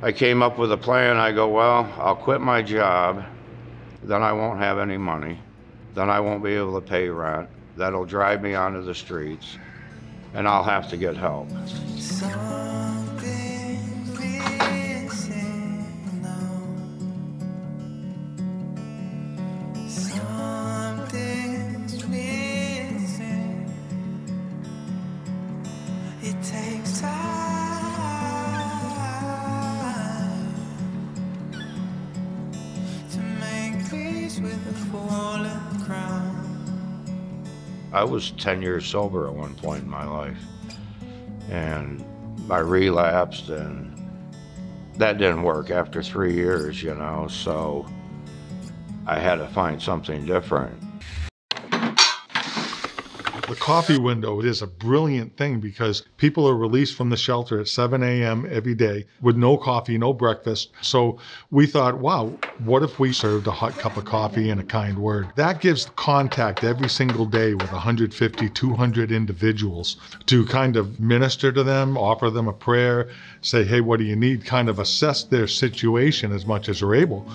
I came up with a plan. I go, well, I'll quit my job, then I won't have any money, then I won't be able to pay rent, that'll drive me onto the streets, and I'll have to get help. I was 10 years sober at one point in my life, and I relapsed, and that didn't work after 3 years, you know, so I had to find something different. The coffee window is a brilliant thing because people are released from the shelter at 7 a.m. every day with no coffee, no breakfast. So we thought, wow, what if we served a hot cup of coffee and a kind word? That gives contact every single day with 150, 200 individuals to kind of minister to them, offer them a prayer, say, hey, what do you need? Kind of assess their situation as much as we're able,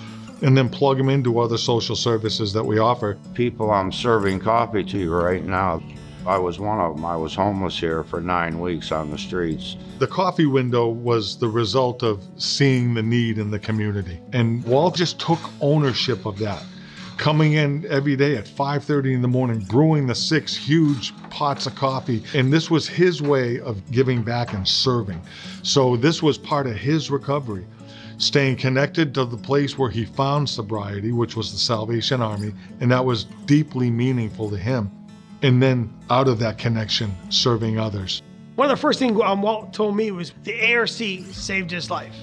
and then plug them into other social services that we offer. People I'm serving coffee to right now, I was one of them. I was homeless here for 9 weeks on the streets. The coffee window was the result of seeing the need in the community. And Walt just took ownership of that. Coming in every day at 5:30 in the morning, brewing the 6 huge pots of coffee. And this was his way of giving back and serving. So this was part of his recovery. Staying connected to the place where he found sobriety, which was the Salvation Army, and that was deeply meaningful to him. And then out of that connection, serving others. One of the first things Walt told me was the ARC saved his life.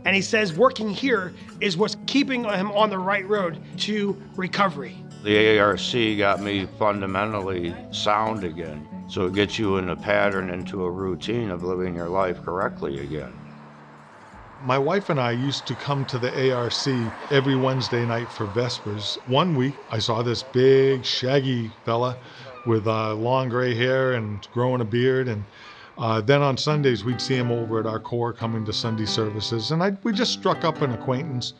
And he says working here is what's keeping him on the right road to recovery. The ARC got me fundamentally sound again. So it gets you in a pattern, into a routine of living your life correctly again. My wife and I used to come to the ARC every Wednesday night for Vespers. One week, I saw this big, shaggy fella with long gray hair and growing a beard. And then on Sundays, we'd see him over at our core coming to Sunday services. And we just struck up an acquaintance.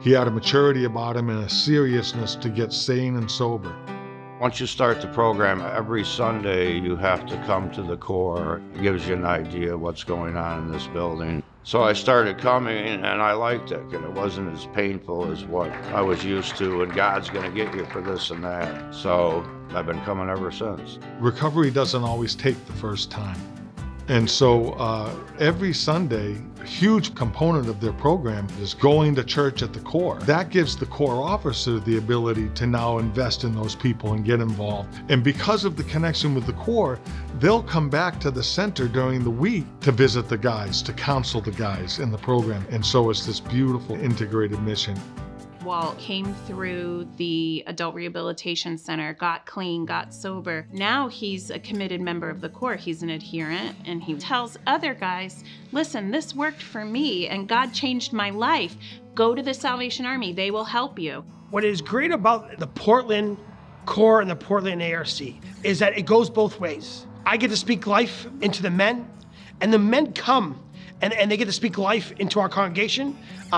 He had a maturity about him and a seriousness to get sane and sober. Once you start the program, every Sunday you have to come to the core. It gives you an idea of what's going on in this building. So I started coming, and I liked it, and it wasn't as painful as what I was used to, and God's gonna get you for this and that. So I've been coming ever since. Recovery doesn't always take the first time. And so every Sunday, a huge component of their program is going to church at the core. That gives the core officer the ability to now invest in those people and get involved. And because of the connection with the core, they'll come back to the center during the week to visit the guys, to counsel the guys in the program. And so it's this beautiful integrated mission. Walt came through the Adult Rehabilitation Center, got clean, got sober. Now he's a committed member of the core. He's an adherent, and he tells other guys, listen, this worked for me and God changed my life. Go to the Salvation Army, they will help you. What is great about the Portland core and the Portland ARC is that it goes both ways. I get to speak life into the men, and the men come and they get to speak life into our congregation.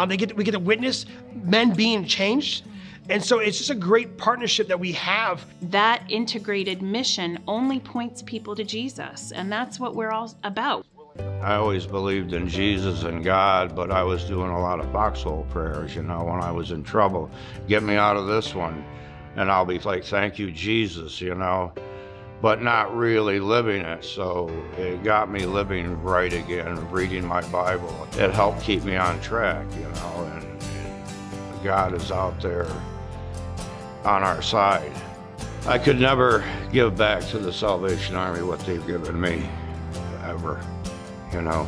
We get to witness men being changed. And so it's just a great partnership that we have. That integrated mission only points people to Jesus, and that's what we're all about. I always believed in Jesus and God, but I was doing a lot of foxhole prayers, you know, when I was in trouble. Get me out of this one. And I'll be like, thank you, Jesus, you know, but not really living it. So it got me living right again, reading my Bible. It helped keep me on track, you know, and God is out there on our side. I could never give back to the Salvation Army what they've given me, ever, you know.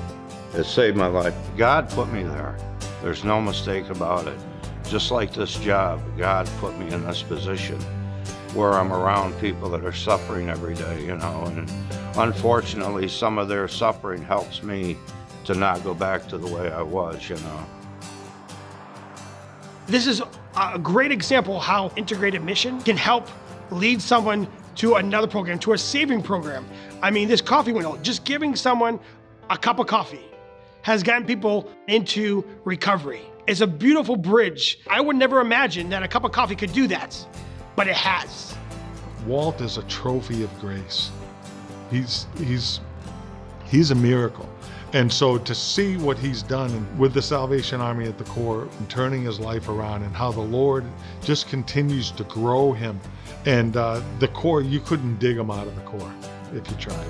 It saved my life. God put me there. There's no mistake about it. Just like this job, God put me in this position where I'm around people that are suffering every day, you know, and unfortunately some of their suffering helps me to not go back to the way I was, you know. This is a great example how integrated mission can help lead someone to another program, to a saving program. I mean, this coffee window, just giving someone a cup of coffee has gotten people into recovery. It's a beautiful bridge. I would never imagine that a cup of coffee could do that, but it has. Walt is a trophy of grace. He's a miracle. And so to see what he's done with the Salvation Army at the core and turning his life around, and how the Lord just continues to grow him. And the core, you couldn't dig him out of the core if you tried.